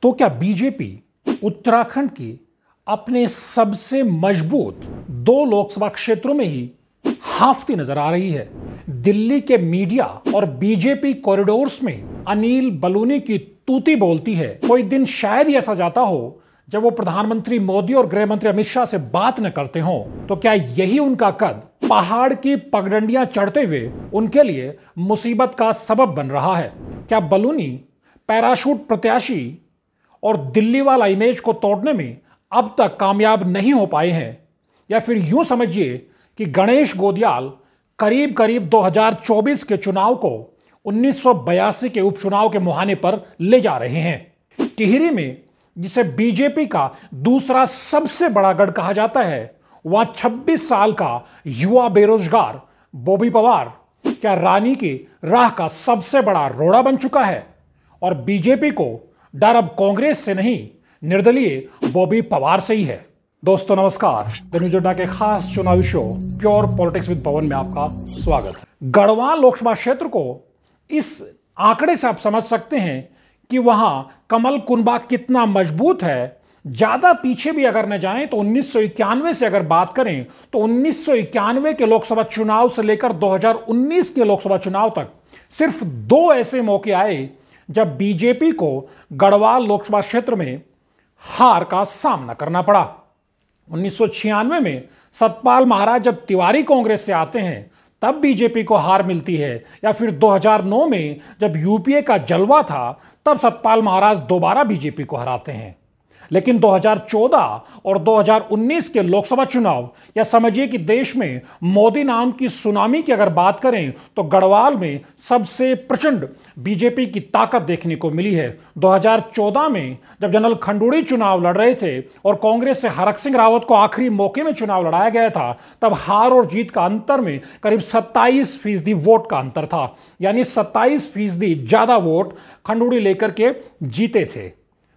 तो क्या बीजेपी उत्तराखंड की अपने सबसे मजबूत 2 लोकसभा क्षेत्रों में ही हाफती नजर आ रही है? दिल्ली के मीडिया और बीजेपी कॉरिडोर्स में अनिल बलूनी की तूती बोलती है। कोई दिन शायद ही ऐसा जाता हो जब वो प्रधानमंत्री मोदी और गृह मंत्री अमित शाह से बात न करते हो। तो क्या यही उनका कद पहाड़ की पगडंडियां चढ़ते हुए उनके लिए मुसीबत का सबब बन रहा है? क्या बलूनी पैराशूट प्रत्याशी और दिल्ली वाला इमेज को तोड़ने में अब तक कामयाब नहीं हो पाए हैं? या फिर यूं समझिए कि गणेश गोदियाल करीब करीब 2024 के चुनाव को 1982 के उपचुनाव के मुहाने पर ले जा रहे हैं। टिहरी में जिसे बीजेपी का दूसरा सबसे बड़ा गढ़ कहा जाता है, वहां 26 साल का युवा बेरोजगार बॉबी पवार क्या रानी की राह का सबसे बड़ा रोड़ा बन चुका है? और बीजेपी को डर अब कांग्रेस से नहीं, निर्दलीय बॉबी पवार से ही है। दोस्तों नमस्कार, द न्यूज अड्डा के खास चुनावी शो प्योर पॉलिटिक्स विद पवन में आपका स्वागत है। गढ़वाल लोकसभा क्षेत्र को इस आंकड़े से आप समझ सकते हैं कि वहां कमल कुनबा कितना मजबूत है। ज्यादा पीछे भी अगर न जाएं तो 1991 से अगर बात करें तो 1991 के लोकसभा चुनाव से लेकर 2019 के लोकसभा चुनाव तक सिर्फ 2 ऐसे मौके आए जब बीजेपी को गढ़वाल लोकसभा क्षेत्र में हार का सामना करना पड़ा। 1996 में सतपाल महाराज जब तिवारी कांग्रेस से आते हैं तब बीजेपी को हार मिलती है, या फिर 2009 में जब यूपीए का जलवा था तब सतपाल महाराज दोबारा बीजेपी को हराते हैं। लेकिन 2014 और 2019 के लोकसभा चुनाव, या समझिए कि देश में मोदी नाम की सुनामी की अगर बात करें तो गढ़वाल में सबसे प्रचंड बीजेपी की ताकत देखने को मिली है। 2014 में जब जनरल खंडूड़ी चुनाव लड़ रहे थे और कांग्रेस से हरक सिंह रावत को आखिरी मौके में चुनाव लड़ाया गया था, तब हार और जीत का अंतर में करीब 27% वोट का अंतर था, यानी 27% ज्यादा वोट खंडूड़ी लेकर के जीते थे।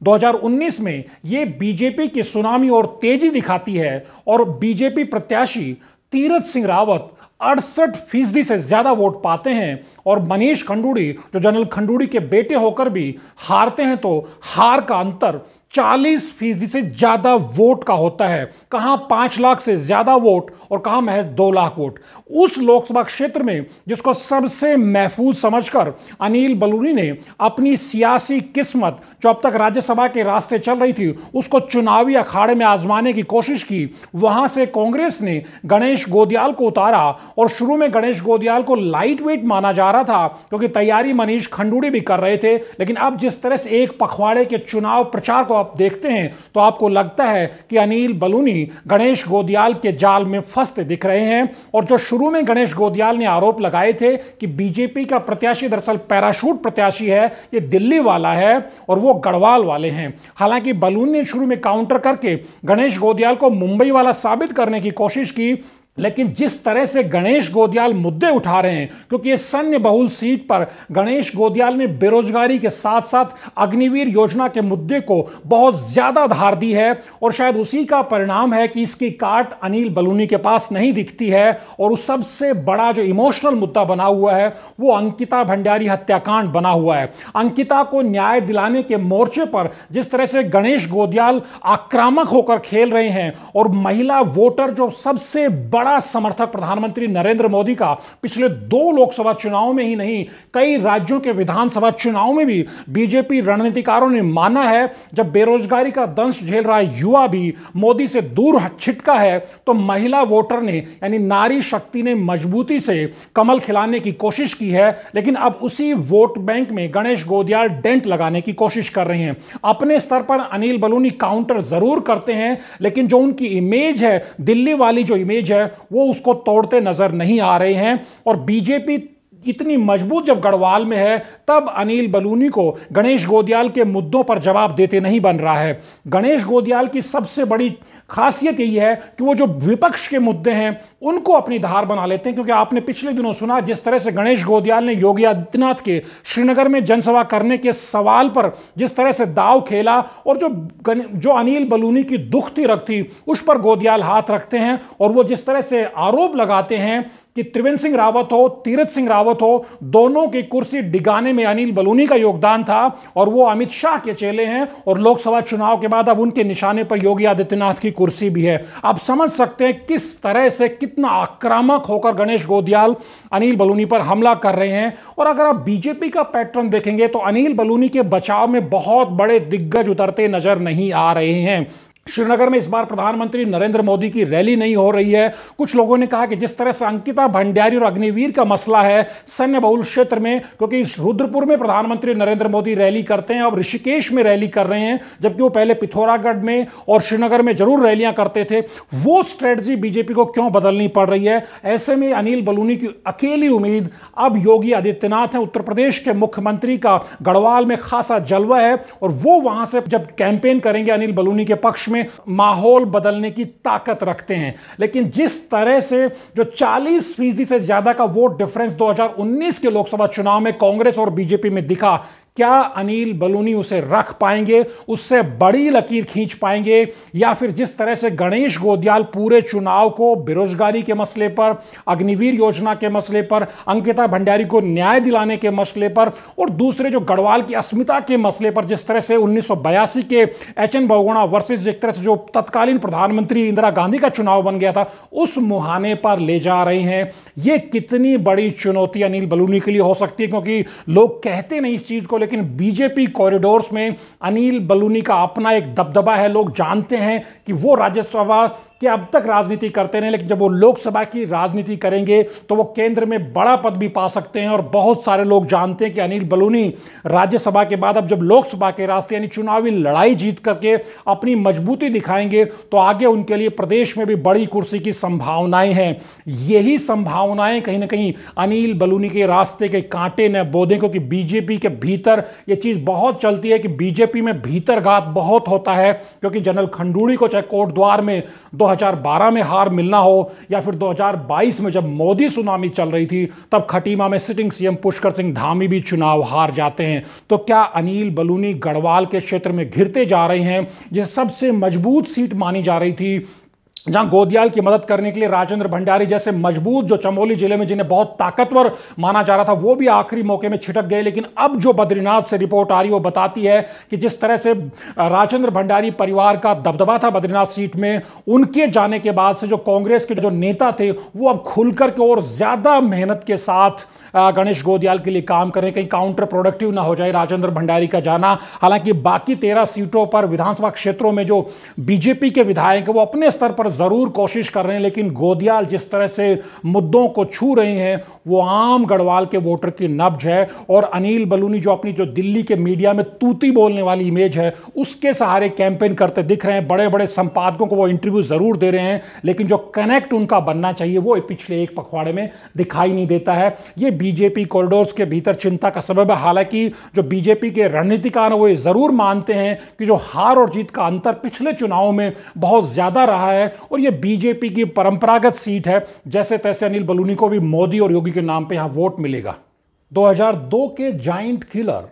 2019 में यह बीजेपी की सुनामी और तेजी दिखाती है और बीजेपी प्रत्याशी तीरथ सिंह रावत 68% से ज्यादा वोट पाते हैं, और मनीष खंडूड़ी जो जनरल खंडूड़ी के बेटे होकर भी हारते हैं तो हार का अंतर 40% से ज्यादा वोट का होता है। कहां 5 लाख से ज्यादा वोट और कहां महज 2 लाख वोट। उस लोकसभा क्षेत्र में जिसको सबसे महफूज समझकर अनिल बलूनी ने अपनी सियासी किस्मत जो अब तक राज्यसभा के रास्ते चल रही थी उसको चुनावी अखाड़े में आजमाने की कोशिश की, वहां से कांग्रेस ने गणेश गोदियाल को उतारा। और शुरू में गणेश गोदियाल को लाइट वेट माना जा रहा था क्योंकि तैयारी मनीष खंडूड़ी भी कर रहे थे, लेकिन अब जिस तरह से एक पखवाड़े के चुनाव प्रचार को आप देखते हैं तो आपको लगता है कि अनिल बलूनी गणेश गोदियाल के जाल में फंसते दिख रहे हैं। और जो शुरू में गणेश गोदियाल ने आरोप लगाए थे कि बीजेपी का प्रत्याशी दरअसल पैराशूट प्रत्याशी है, ये दिल्ली वाला है और वो गढ़वाल वाले हैं। हालांकि बलूनी ने शुरू में काउंटर करके गणेश गोदियाल को मुंबई वाला साबित करने की कोशिश की, लेकिन जिस तरह से गणेश गोदियाल मुद्दे उठा रहे हैं, क्योंकि ये सैन्य बहुल सीट पर गणेश गोदियाल ने बेरोजगारी के साथ साथ अग्निवीर योजना के मुद्दे को बहुत ज्यादा धार दी है, और शायद उसी का परिणाम है कि इसकी काट अनिल बलूनी के पास नहीं दिखती है। और उस सबसे बड़ा जो इमोशनल मुद्दा बना हुआ है वो अंकिता भंडारी हत्याकांड बना हुआ है। अंकिता को न्याय दिलाने के मोर्चे पर जिस तरह से गणेश गोदियाल आक्रामक होकर खेल रहे हैं, और महिला वोटर जो सबसे बड़ा समर्थक प्रधानमंत्री नरेंद्र मोदी का पिछले 2 लोकसभा चुनावों में ही नहीं, कई राज्यों के विधानसभा चुनाव में भी बीजेपी रणनीतिकारों ने माना है, जब बेरोजगारी का दंश झेल रहा युवा भी मोदी से दूर छिटका है तो महिला वोटर ने यानी नारी शक्ति ने मजबूती से कमल खिलाने की कोशिश की है। लेकिन अब उसी वोट बैंक में गणेश गोदियाल डेंट लगाने की कोशिश कर रहे हैं। अपने स्तर पर अनिल बलूनी काउंटर जरूर करते हैं, लेकिन जो उनकी इमेज है, दिल्ली वाली जो इमेज है, वो उसको तोड़ते नजर नहीं आ रहे हैं। और बीजेपी इतनी मजबूत जब गढ़वाल में है तब अनिल बलूनी को गणेश गोदियाल के मुद्दों पर जवाब देते नहीं बन रहा है। गणेश गोदियाल की सबसे बड़ी खासियत यही है कि वो जो विपक्ष के मुद्दे हैं उनको अपनी धार बना लेते हैं, क्योंकि आपने पिछले दिनों सुना जिस तरह से गणेश गोदियाल ने योगी आदित्यनाथ के श्रीनगर में जनसभा करने के सवाल पर जिस तरह से दाव खेला, और जो अनिल बलूनी की दुखती रख थी उस पर गोदियाल हाथ रखते हैं, और वो जिस तरह से आरोप लगाते हैं कि त्रिवेंद्र सिंह रावत हो, तीरथ सिंह रावत हो, दोनों की कुर्सी डिगाने में अनिल बलूनी का योगदान था और वो अमित शाह के चेले हैं और लोकसभा चुनाव के बाद अब उनके निशाने पर योगी आदित्यनाथ की कुर्सी भी है। आप समझ सकते हैं किस तरह से, कितना आक्रामक होकर गणेश गोदियाल अनिल बलूनी पर हमला कर रहे हैं। और अगर आप बीजेपी का पैटर्न देखेंगे तो अनिल बलूनी के बचाव में बहुत बड़े दिग्गज उतरते नजर नहीं आ रहे हैं। श्रीनगर में इस बार प्रधानमंत्री नरेंद्र मोदी की रैली नहीं हो रही है। कुछ लोगों ने कहा कि जिस तरह से अंकिता भंडारी और अग्निवीर का मसला है सैन्य बहुल क्षेत्र में, क्योंकि रुद्रपुर में प्रधानमंत्री नरेंद्र मोदी रैली करते हैं, अब ऋषिकेश में रैली कर रहे हैं, जबकि वो पहले पिथौरागढ़ में और श्रीनगर में जरूर रैलियां करते थे। वो स्ट्रेटजी बीजेपी को क्यों बदलनी पड़ रही है? ऐसे में अनिल बलूनी की अकेली उम्मीद अब योगी आदित्यनाथ है। उत्तर प्रदेश के मुख्यमंत्री का गढ़वाल में खासा जलवा है और वो वहां से जब कैंपेन करेंगे अनिल बलूनी के पक्ष में, माहौल बदलने की ताकत रखते हैं। लेकिन जिस तरह से जो 40% से ज्यादा का वोट डिफरेंस 2019 के लोकसभा चुनाव में कांग्रेस और बीजेपी में दिखा, क्या अनिल बलूनी उसे रख पाएंगे, उससे बड़ी लकीर खींच पाएंगे, या फिर जिस तरह से गणेश गोदियाल पूरे चुनाव को बेरोजगारी के मसले पर, अग्निवीर योजना के मसले पर, अंकिता भंडारी को न्याय दिलाने के मसले पर और दूसरे जो गढ़वाल की अस्मिता के मसले पर, जिस तरह से 1982 के एच.एन. बहुगुणा वर्सेस जिस तरह से जो तत्कालीन प्रधानमंत्री इंदिरा गांधी का चुनाव बन गया था, उस मुहाने पर ले जा रहे हैं। यह कितनी बड़ी चुनौती अनिल बलूनी के लिए हो सकती है, क्योंकि लोग कहते नहीं इस चीज को, लेकिन बीजेपी कॉरिडोर्स में अनिल बलूनी का अपना एक दबदबा है। लोग जानते हैं कि वो राज्यसभा के अब तक राजनीति करते रहे, लेकिन जब वो लोकसभा की राजनीति करेंगे तो वो केंद्र में बड़ा पद भी पा सकते हैं। और बहुत सारे लोग जानते हैं कि अनिल बलूनी राज्यसभा के बाद अब जब लोकसभा के रास्ते यानी चुनावी लड़ाई जीत करके अपनी मजबूती दिखाएंगे तो आगे उनके लिए प्रदेश में भी बड़ी कुर्सी की संभावनाएं हैं। यही संभावनाएं कहीं ना कहीं अनिल बलूनी के रास्ते के कांटे न बोदें, क्योंकि बीजेपी के भीतर यह चीज बहुत चलती है कि बीजेपी में भीतरघात बहुत होता है। क्योंकि जनरल खंडूड़ी को चाहे कोटद्वार में 2012 में हार मिलना हो या फिर 2022 में जब मोदी सुनामी चल रही थी, तब खटीमा में सिटिंग सीएम पुष्कर सिंह धामी भी चुनाव हार जाते हैं। तो क्या अनिल बलूनी गढ़वाल के क्षेत्र में घिरते जा रहे हैं, जिसे सबसे मजबूत सीट मानी जा रही थी, जहां गोदियाल की मदद करने के लिए राजेंद्र भंडारी जैसे मजबूत, जो चमोली जिले में जिन्हें बहुत ताकतवर माना जा रहा था, वो भी आखिरी मौके में छिटक गए। लेकिन अब जो बद्रीनाथ से रिपोर्ट आ रही है वो बताती है कि जिस तरह से राजेंद्र भंडारी परिवार का दबदबा था बद्रीनाथ सीट में, उनके जाने के बाद से जो कांग्रेस के जो नेता थे वो अब खुलकर के और ज्यादा मेहनत के साथ गणेश गोदियाल के लिए काम करें, कहीं काउंटर प्रोडक्टिव ना हो जाए राजेंद्र भंडारी का जाना। हालांकि बाकी 13 सीटों पर विधानसभा क्षेत्रों में जो बीजेपी के विधायक हैं वो अपने स्तर पर जरूर कोशिश कर रहे हैं, लेकिन गोदियाल जिस तरह से मुद्दों को छू रहे हैं वो आम गढ़वाल के वोटर की नब्ज है। और अनिल बलूनी जो अपनी जो दिल्ली के मीडिया में तूती बोलने वाली इमेज है उसके सहारे कैंपेन करते दिख रहे हैं। बड़े बड़े संपादकों को वो इंटरव्यू जरूर दे रहे हैं, लेकिन जो कनेक्ट उनका बनना चाहिए वो पिछले एक पखवाड़े में दिखाई नहीं देता है। ये बीजेपी कॉरिडोर्स के भीतर चिंता का सबब है। हालांकि जो बीजेपी के रणनीतिकार वो ये जरूर मानते हैं कि जो हार और जीत का अंतर पिछले चुनावों में बहुत ज्यादा रहा है और ये बीजेपी की परंपरागत सीट है, जैसे तैसे अनिल बलूनी को भी मोदी और योगी के नाम पे यहां वोट मिलेगा। 2002 के जाइंट किलर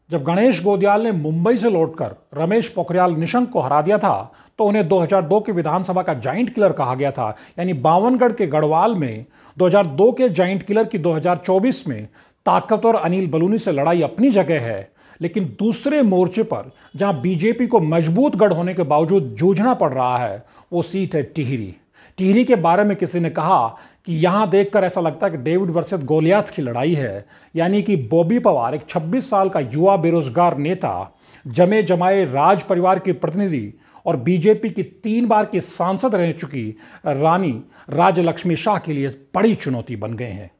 जब गणेश गोदियाल ने मुंबई से लौटकर रमेश पोखरियाल निशंक को हरा दिया था तो उन्हें 2002 की विधानसभा का जाइंट किलर कहा गया था। यानी बावनगढ़ के गढ़वाल में 2002 के जाइंट किलर की 2024 में ताकतवर अनिल बलूनी से लड़ाई अपनी जगह है, लेकिन दूसरे मोर्चे पर जहां बीजेपी को मजबूत गढ़ होने के बावजूद जूझना पड़ रहा है वो सीट है टिहरी। टिहरी के बारे में किसी ने कहा कि यहां देखकर ऐसा लगता है कि डेविड वर्सेस गोलियाथ की लड़ाई है। यानी कि बॉबी पवार, एक 26 साल का युवा बेरोजगार नेता, जमे जमाए राज परिवार के प्रतिनिधि और बीजेपी की 3 बार की सांसद रह चुकी रानी राजलक्ष्मी शाह के लिए बड़ी चुनौती बन गए हैं।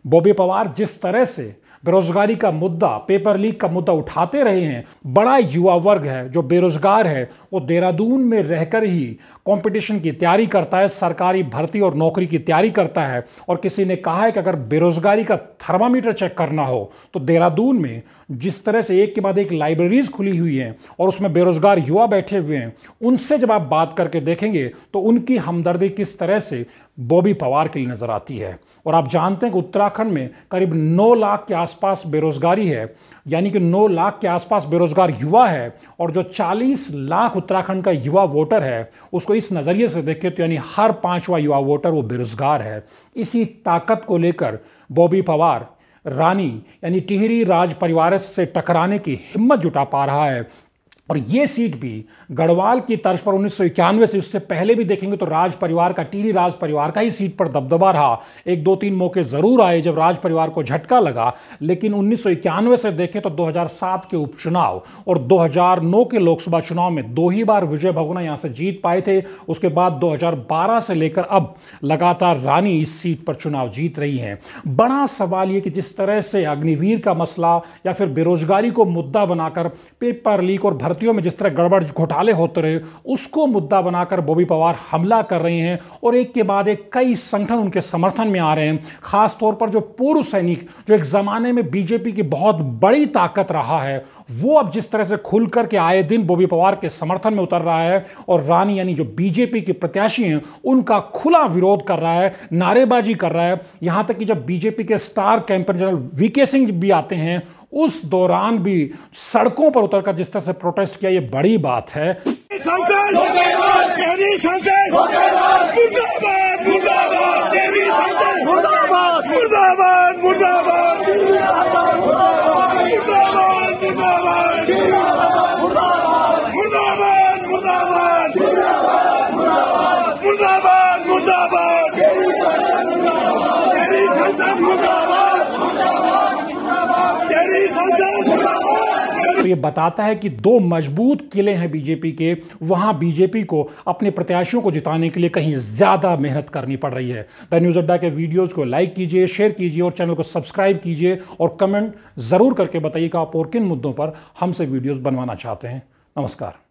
बॉबी पवार जिस तरह से बेरोजगारी का मुद्दा, पेपर लीक का मुद्दा उठाते रहे हैं, बड़ा युवा वर्ग है जो बेरोजगार है, वो देहरादून में रहकर ही कंपटीशन की तैयारी करता है, सरकारी भर्ती और नौकरी की तैयारी करता है। और किसी ने कहा है कि अगर बेरोजगारी का थर्मामीटर चेक करना हो तो देहरादून में जिस तरह से एक के बाद एक लाइब्रेरीज खुली हुई हैं और उसमें बेरोजगार युवा बैठे हुए हैं, उनसे जब आप बात करके देखेंगे तो उनकी हमदर्दी किस तरह से बॉबी पवार के लिए नजर आती है। और आप जानते हैं कि उत्तराखंड में करीब 9 लाख के आसपास बेरोजगारी है, यानी कि 9 लाख के आसपास बेरोजगार युवा है, और जो 40 लाख उत्तराखंड का युवा वोटर है उसको इस नजरिए से देखें तो यानी हर 5वां युवा वोटर वो बेरोजगार है। इसी ताकत को लेकर बॉबी पवार रानी यानी टिहरी राज परिवार से टकराने की हिम्मत जुटा पा रहा है। और ये सीट भी गढ़वाल की तर्ज पर 1991 से, उससे पहले भी देखेंगे तो राज परिवार का, टिहरी राज परिवार का ही सीट पर दबदबा रहा। 1-2-3 मौके जरूर आए जब राज परिवार को झटका लगा, लेकिन 1991 से देखें तो 2007 के उपचुनाव और 2009 के लोकसभा चुनाव में 2 ही बार विजय बहुगुणा यहां से जीत पाए थे। उसके बाद 2012 से लेकर अब लगातार रानी इस सीट पर चुनाव जीत रही हैं। बड़ा सवाल यह कि जिस तरह से अग्निवीर का मसला या फिर बेरोजगारी को मुद्दा बनाकर पेपर लीक और में जिस तरह गड़बड़ घोटाले होते रहे उसको मुद्दा बनाकर बॉबी पवार हमला कर रहे हैं, और एक के बाद एक कई संगठन उनके समर्थन में आ रहे हैं। खास तौर पर जो पूर्व सैनिक, जो एक जमाने में बीजेपी की बहुत बड़ी ताकत रहा है, वो अब जिस तरह से खुल करके आए दिन बॉबी पवार के समर्थन में उतर रहा है, और रानी यानी जो बीजेपी के प्रत्याशी हैं उनका खुला विरोध कर रहा है, नारेबाजी कर रहा है। यहां तक कि जब बीजेपी के star campaign general V K Singh भी आते हैं उस दौरान भी सड़कों पर उतरकर जिस तरह से प्रोटेस्ट किया, ये बड़ी बात है। तो ये बताता है कि 2 मजबूत किले हैं बीजेपी के, वहां बीजेपी को अपने प्रत्याशियों को जिताने के लिए कहीं ज्यादा मेहनत करनी पड़ रही है। द न्यूज़ अड्डा के वीडियोस को लाइक कीजिए, शेयर कीजिए और चैनल को सब्सक्राइब कीजिए, और कमेंट जरूर करके बताइए कि आप और किन मुद्दों पर हमसे वीडियोस बनवाना चाहते हैं। नमस्कार।